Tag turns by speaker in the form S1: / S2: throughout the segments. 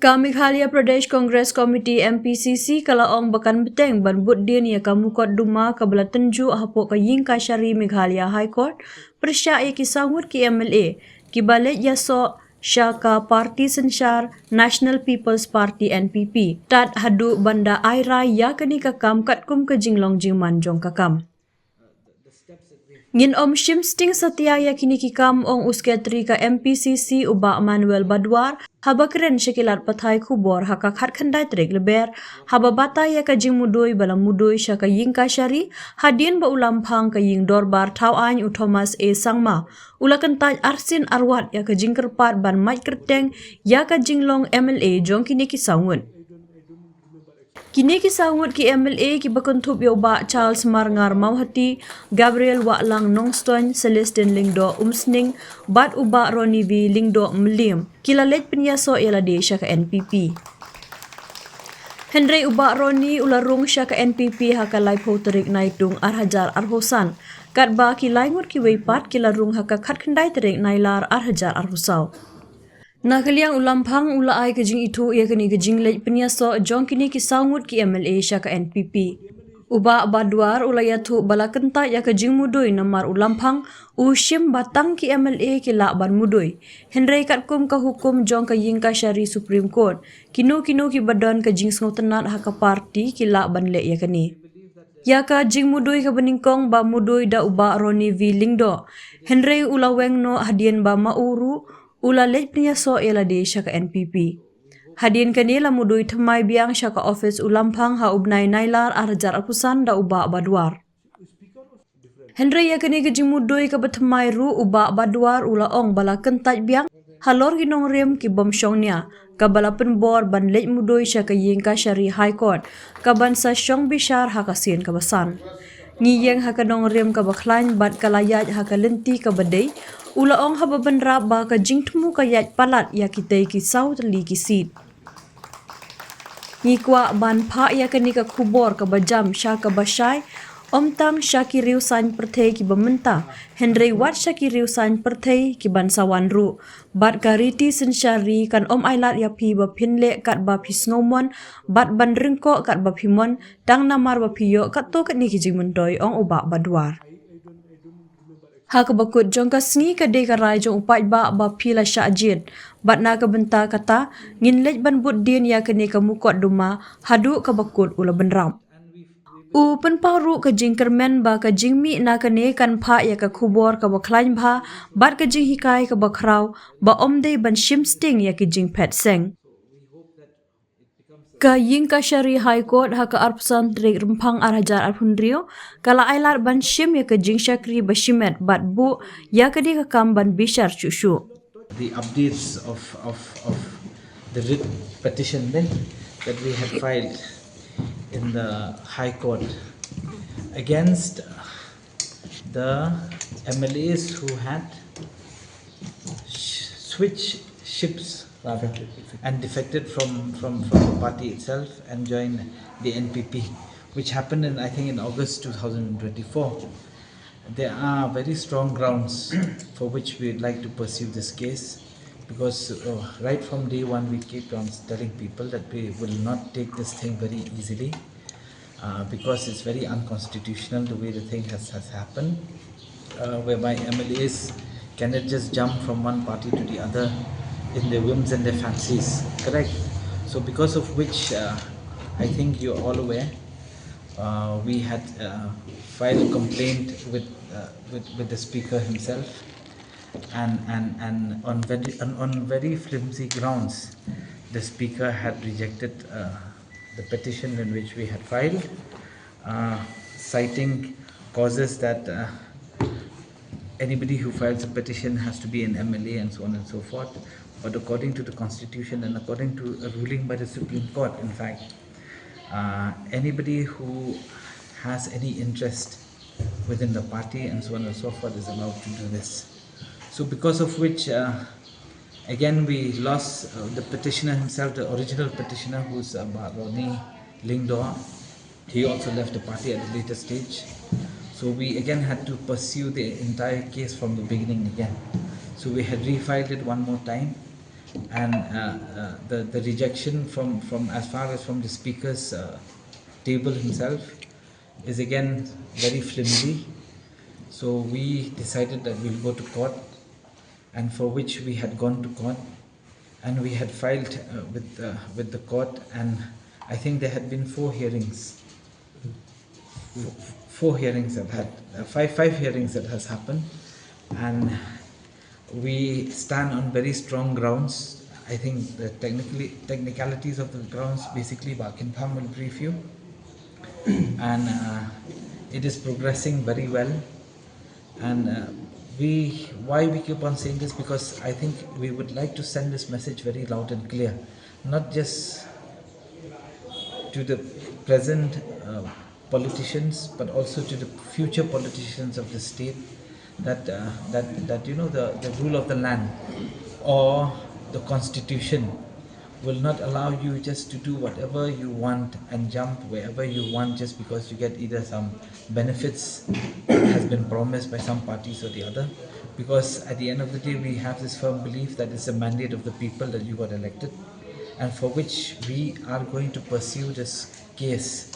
S1: Ka Meghalaya Pradesh Congress Committee MPCC kalaong bakan beteng ban buddien ya ka mukotduma ka bala tenju hapo ka ying ka syari Meghalaya High Court pyrshah ya ki sangut ki MLA ki balik iasoh Syaka Parti Sensyar National People's Party NPP tat hadu banda airai ya kani kakam katkum ke jinglong jingman jong kakam. Ngin om shimsting satya ya kini kikam ong usketri ka MPCC uba Manuel Badwar haba keren syakilat pathai kubor haka khat khandai trek leber haba bata ya ka jing mudoi balam mudoi syaka ying ka syari hadien ba ulam phang ka ying dorbar thau ain u Thomas A Sangma ulakan taj arsin arwat ya ka jing kerpat ban mai kerteng ya ka jinglong MLA jong kini kisaungun. Kini kisangut ki MLA ki bakuntup yo ba Charles Marngar Mauhati, Gabriel Waklang Nongston, Celestin Lingdo Umsning, Bat Uba Roni V Lingdo Mlim, kilalet penyaso ialade sya ka NPP. Henry Uba Roni ularung sya ka NPP haka lai terik naitung Arhajar Arhosan, kat ba ki laingut ki weipat kilarung haka khat khandai terik nailar Arhajar Arhosau. Nakaliang ulampang ulaay kajing itu ia kini kajing lej penyaso jong kini kisangut ki MLA sya ka NPP. Uba Badwar ulayatu bala kentak ya kajing mudoi namar ulampang ushim batang ki MLA ki lak ban mudoi. Henry katkum ka hukum jong ka ying ka syari Supreme Court. Kinu ki badan kajing sengau tenat haka parti ki lak ban lek ya kini. Ya ka jing mudoi ka beningkong ba mudoi da Uba Roni V Lingdo. Henry ulaweng no hadien ba mauru ula lej penyaso ialah di syaka NPP. Hadien kanila mudui temai biang syaka office ulampang ha ubnai nailar Arhajar Arhusan da Uba Badwar. Henry ya kini kejing mudui ka betemai ru Uba Badwar ula ong bala kentaj biang halor ginong rem ki bom syongnya ka bala penbor ban lej mudui syaka ying ka syari High Court ka ban sa syong bishar ha kasien ka basan. Ngiyeng ha kanong rem ka baklain bat kalayat ha ka lenti ka badai ula ong haba benra ba ka jingtmu ka yat palat ya kitay kisau tali kisit. Ngikwa ban pa ya kani ka kubor ka bajam sya ka basyay omtang sya ki riu san pertay ki bamenta Henry wat sya ki riu san pertay ki ban sawan ru bat ka riti sensyari kan om ailat ya pi ba pinle kat ba pi snowmon bat ban ringko kat ba pimon dang namar ba piyo kat to kat ni ki jingmentoi ong Uba Badwar. Hak bakut jong ka sngi ka de ka rai jong upat ba pila syajid bat na ka benta kata ngin lej ban buddien ya kene ka mukotduma hadu ka bakut ula benram. U penparu ka jing kermen ba ka jing mi na kene kan pha ya ka kubor ka baklain bha bat ka jing hikai ka bakrau ba omde ban shimsting ya ki jing pet seng. Ka ying ka syari High Court haka arpsan trik rempang Arhajar Arhundrio kala ailat ban shim ya ka jing syakri bashimet bat bu ya ka di ka kam ban bishar chushu.
S2: The updates of the writ petition then that we had filed in the High Court against the MLAs who had switched ships and defected from the party itself and joined the NPP, which happened in, I think, in August 2024. There are very strong grounds for which we would like to pursue this case, because right from day one we keep on telling people that we will not take this thing very easily, because it's very unconstitutional the way the thing has happened, whereby MLAs cannot just jump from one party to the other in their whims and their fancies, correct? So because of which, I think you're all aware, we had filed a complaint with the Speaker himself, and on very flimsy grounds, the Speaker had rejected the petition in which we had filed, citing causes that anybody who files a petition has to be an MLA and so on and so forth. But according to the Constitution and according to a ruling by the Supreme Court, in fact, anybody who has any interest within the party and so on and so forth is allowed to do this. So because of which, again we lost the petitioner himself, the original petitioner, who's Roni Lingdo. He also left the party at a later stage. So we again had to pursue the entire case from the beginning again. So we had refiled it one more time, and the rejection from as far as from the speaker's table himself is again very flimsy. So we decided that we'll go to court, and for which we had gone to court, and we had filed with the court, and I think there had been four hearings that had five hearings that has happened, and we stand on very strong grounds. I think the technicalities of the grounds basically Bakinpham will brief you, and it is progressing very well. And why we keep on saying this, because I think we would like to send this message very loud and clear, not just to the present politicians, but also to the future politicians of the state, that the rule of the land or the constitution will not allow you just to do whatever you want and jump wherever you want just because you get either some benefits that has been promised by some parties or the other. Because at the end of the day, we have this firm belief that it's a mandate of the people that you got elected, and for which we are going to pursue this case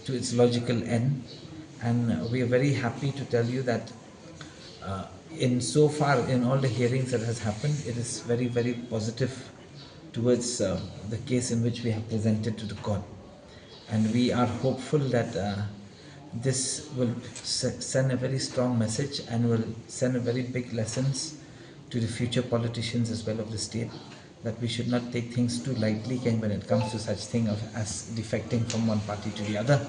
S2: to its logical end. And we are very happy to tell you that in so far, in all the hearings that has happened, it is very, very positive towards the case in which we have presented to the court. And we are hopeful that this will send a very strong message and will send a very big lessons to the future politicians as well of the state, that we should not take things too lightly when it comes to such thing as defecting from one party to the other.